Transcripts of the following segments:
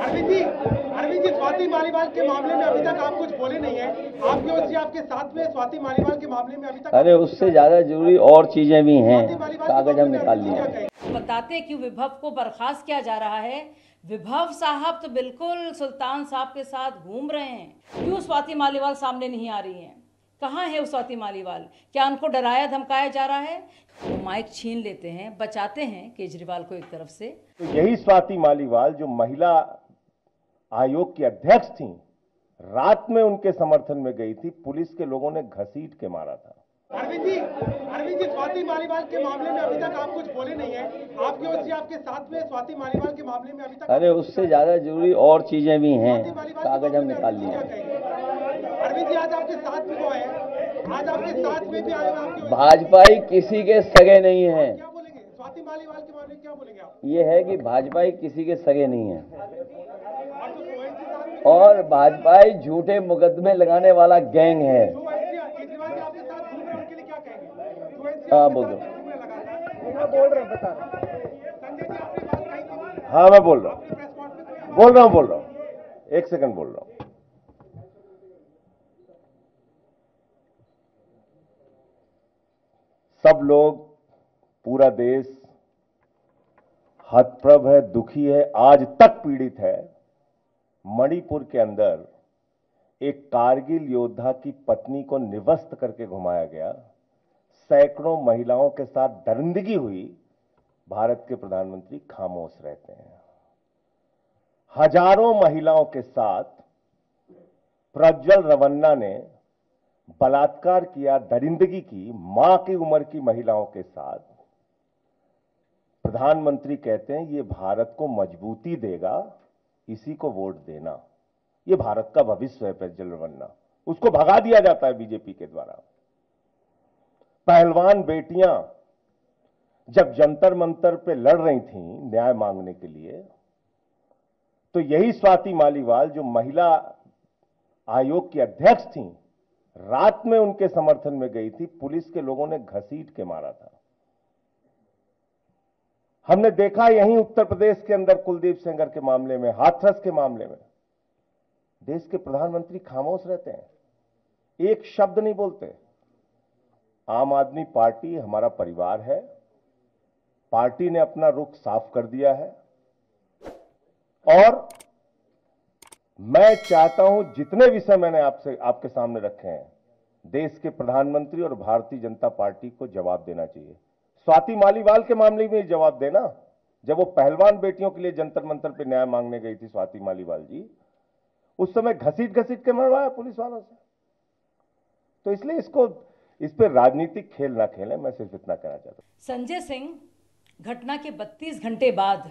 अरविंद जी, स्वाति मालीवाल के मामले में अभी तक आप कुछ बोले नहीं है। आपकी ओर से आपके साथ में स्वाति मालीवाल के मामले में अभी तक अरे उससे ज्यादा जरूरी और चीजें भी हैं, कागज हम निकाल लिए। बताते क्यों विभव को बर्खास्त किया जा रहा है। विभव साहब तो बिल्कुल सुल्तान साहब के साथ घूम रहे हैं। क्यों स्वाति मालीवाल सामने नहीं आ रही हैं? कहाँ है वो स्वाति मालीवाल? क्या उनको डराया धमकाया जा रहा है? वो माइक छीन लेते हैं, बचाते हैं केजरीवाल को एक तरफ से। तो यही स्वाति मालीवाल जो महिला आयोग की अध्यक्ष थी, रात में उनके समर्थन में गई थी, पुलिस के लोगों ने घसीट के मारा था। अरविंद जी, स्वाति मालीवाल के मामले में अभी तक आप कुछ बोले नहीं है। आपकी ओर से आपके साथ में स्वाति मालीवाल के मामले में अभी तक अरे उससे ज्यादा जरूरी और चीजें भी हैं, कागज हम निकाल लिए। अरविंद जी, आज आपके साथ में वो है, आज आपके साथ में भी आए हैं। भाजपाई किसी के सगे नहीं है। क्या बोलेंगे स्वाति मालीवाल के मामले में, क्या बोलेंगे आप? ये है कि भाजपाई किसी के सगे नहीं है और भाजपाई झूठे मुकदमे लगाने वाला गैंग है। हाँ बोल दो। हाँ मैं बोल रहा हूँ, एक सेकंड बोल रहा हूँ। सब लोग, पूरा देश हतप्रभ है, दुखी है, आज तक पीड़ित है। मणिपुर के अंदर एक कारगिल योद्धा की पत्नी को निवस्त करके घुमाया गया, सैकड़ों महिलाओं के साथ दरिंदगी हुई, भारत के प्रधानमंत्री खामोश रहते हैं। हजारों महिलाओं के साथ प्रज्वल रवन्ना ने बलात्कार किया, दरिंदगी की, मां की उम्र की महिलाओं के साथ। प्रधानमंत्री कहते हैं ये भारत को मजबूती देगा, इसी को वोट देना। ये भारत का भविष्य है प्रज्वल रवन्ना, उसको भगा दिया जाता है बीजेपी के द्वारा। पहलवान बेटियां जब जंतर मंतर पे लड़ रही थीं न्याय मांगने के लिए, तो यही स्वाति मालीवाल जो महिला आयोग की अध्यक्ष थीं, रात में उनके समर्थन में गई थी, पुलिस के लोगों ने घसीट के मारा था। हमने देखा यहीं उत्तर प्रदेश के अंदर कुलदीप सेंगर के मामले में, हाथरस के मामले में, देश के प्रधानमंत्री खामोश रहते हैं, एक शब्द नहीं बोलते। आम आदमी पार्टी हमारा परिवार है, पार्टी ने अपना रुख साफ कर दिया है और मैं चाहता हूं जितने विषय मैंने आपके सामने रखे हैं, देश के प्रधानमंत्री और भारतीय जनता पार्टी को जवाब देना चाहिए। स्वाति मालीवाल के मामले में जवाब देना, जब वो पहलवान बेटियों के लिए जंतर मंतर पे न्याय मांगने गई थी स्वाति मालीवाल जी, उस समय घसीट के मरवाया पुलिस वालों से। तो इसलिए इस पे राजनीतिक खेल ना खेलें, मैं सिर्फ इतना कहना चाहता हूं। संजय सिंह घटना के 32 घंटे बाद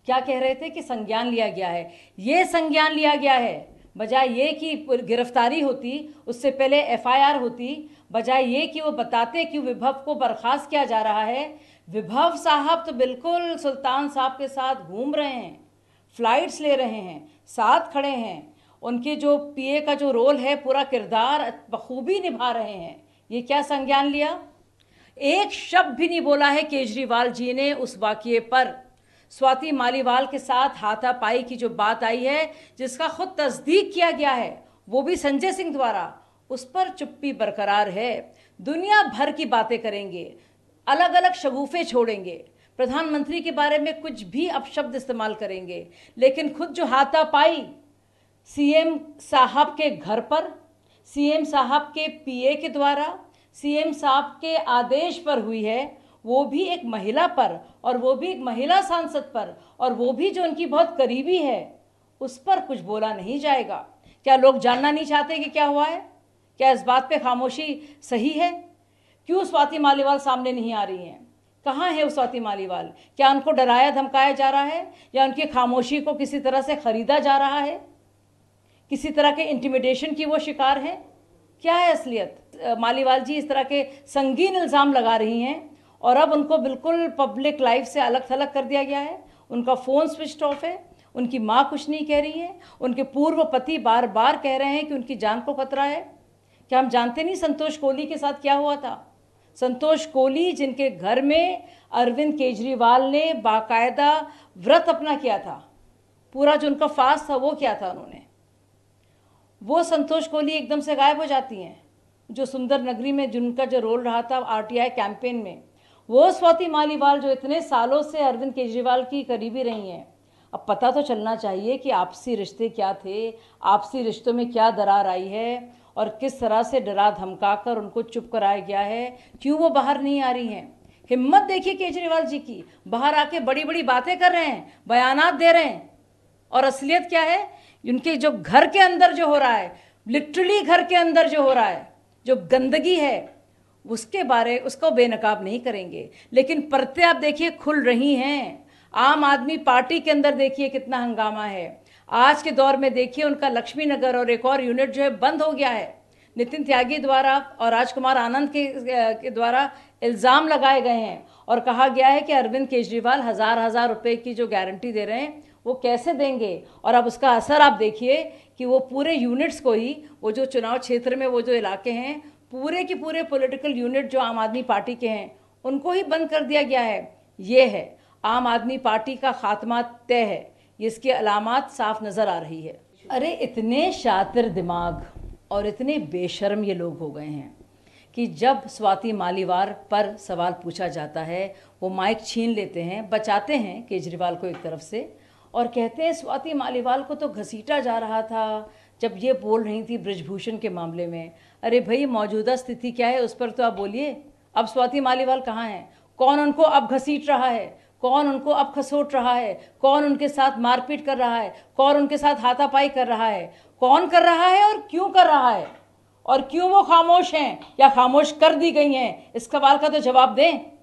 क्या कह रहे थे कि संज्ञान लिया गया है। ये संज्ञान लिया गया है, बजाय ये कि गिरफ्तारी होती, उससे पहले एफआईआर होती, बजाय ये कि वो बताते कि विभव को बर्खास्त किया जा रहा है। विभव साहब तो बिल्कुल सुल्तान साहब के साथ घूम रहे हैं, फ्लाइट्स ले रहे हैं, साथ खड़े हैं, उनके जो पीए का जो रोल है, पूरा किरदार बखूबी निभा रहे हैं। ये क्या संज्ञान लिया? एक शब्द भी नहीं बोला है केजरीवाल जी ने उस वाकये पर। स्वाति मालीवाल के साथ हाथापाई की जो बात आई है, जिसका खुद तस्दीक किया गया है, वो भी संजय सिंह द्वारा, उस पर चुप्पी बरकरार है। दुनिया भर की बातें करेंगे, अलग अलग शगुफे छोड़ेंगे, प्रधानमंत्री के बारे में कुछ भी अपशब्द इस्तेमाल करेंगे, लेकिन खुद जो हाथापाई सीएम साहब के घर पर, सीएम साहब के पीए के द्वारा, सीएम साहब के आदेश पर हुई है, वो भी एक महिला पर, और वो भी एक महिला सांसद पर, और वो भी जो उनकी बहुत करीबी है, उस पर कुछ बोला नहीं जाएगा। क्या लोग जानना नहीं चाहते कि क्या हुआ है? क्या इस बात पे खामोशी सही है? क्यों स्वाति मालीवाल सामने नहीं आ रही हैं? कहाँ है वो स्वाति मालीवाल? क्या उनको डराया धमकाया जा रहा है, या उनकी खामोशी को किसी तरह से खरीदा जा रहा है? किसी तरह के इंटिमिडेशन की वो शिकार हैं? क्या है असलियत? मालीवाल जी इस तरह के संगीन इल्ज़ाम लगा रही हैं और अब उनको बिल्कुल पब्लिक लाइफ से अलग थलग कर दिया गया है। उनका फ़ोन स्विच ऑफ है, उनकी माँ कुछ नहीं कह रही है, उनके पूर्व पति बार बार कह रहे हैं कि उनकी जान को खतरा है। क्या हम जानते नहीं संतोष कोहली के साथ क्या हुआ था? संतोष कोहली जिनके घर में अरविंद केजरीवाल ने बाकायदा व्रत अपना किया था, पूरा जो उनका फास्ट था वो क्या था उन्होंने, वो संतोष कोहली एकदम से गायब हो जाती हैं। जो सुंदर नगरी में जिनका जो रोल रहा था आरटीआई कैंपेन में, वो स्वाति मालीवाल जो इतने सालों से अरविंद केजरीवाल की करीबी रही हैं, अब पता तो चलना चाहिए कि आपसी रिश्ते क्या थे, आपसी रिश्तों में क्या दरार आई है और किस तरह से डरा धमका कर उनको चुप कराया गया है, क्यों वो बाहर नहीं आ रही हैं। हिम्मत देखिए केजरीवाल जी की, बाहर आके बड़ी बड़ी बातें कर रहे हैं, बयानात दे रहे हैं, और असलियत क्या है, उनके जो घर के अंदर जो हो रहा है, लिटरली घर के अंदर जो हो रहा है, जो गंदगी है उसको बेनकाब नहीं करेंगे। लेकिन परतें आप देखिए खुल रही हैं। आम आदमी पार्टी के अंदर देखिए कितना हंगामा है। आज के दौर में देखिए उनका लक्ष्मी नगर और एक और यूनिट जो है बंद हो गया है। नितिन त्यागी द्वारा और राजकुमार आनंद के द्वारा इल्ज़ाम लगाए गए हैं और कहा गया है कि अरविंद केजरीवाल हज़ार रुपए की जो गारंटी दे रहे हैं वो कैसे देंगे। और अब उसका असर आप देखिए कि वो पूरे यूनिट्स को ही, वो जो चुनाव क्षेत्र में वो जो इलाके हैं, पूरे के पूरे पॉलिटिकल यूनिट जो आम आदमी पार्टी के हैं उनको ही बंद कर दिया गया है। ये है आम आदमी पार्टी का खात्मा तय है, इसकी अलामात साफ नज़र आ रही है। अरे इतने शातिर दिमाग और इतने बेशर्म ये लोग हो गए हैं कि जब स्वाति मालीवाल पर सवाल पूछा जाता है वो माइक छीन लेते हैं, बचाते हैं केजरीवाल को एक तरफ से और कहते हैं स्वाति मालीवाल को तो घसीटा जा रहा था जब ये बोल रही थी ब्रिजभूषण के मामले में। अरे भाई मौजूदा स्थिति क्या है उस पर तो आप बोलिए। अब स्वाति मालीवाल कहाँ हैं? कौन उनको अब घसीट रहा है? कौन उनको अब खसोट रहा है? कौन उनके साथ मारपीट कर रहा है? कौन उनके साथ हाथापाई कर रहा है? कौन कर रहा है और क्यों कर रहा है? और क्यों वो खामोश हैं या खामोश कर दी गई हैं? इस सवाल का तो जवाब दें।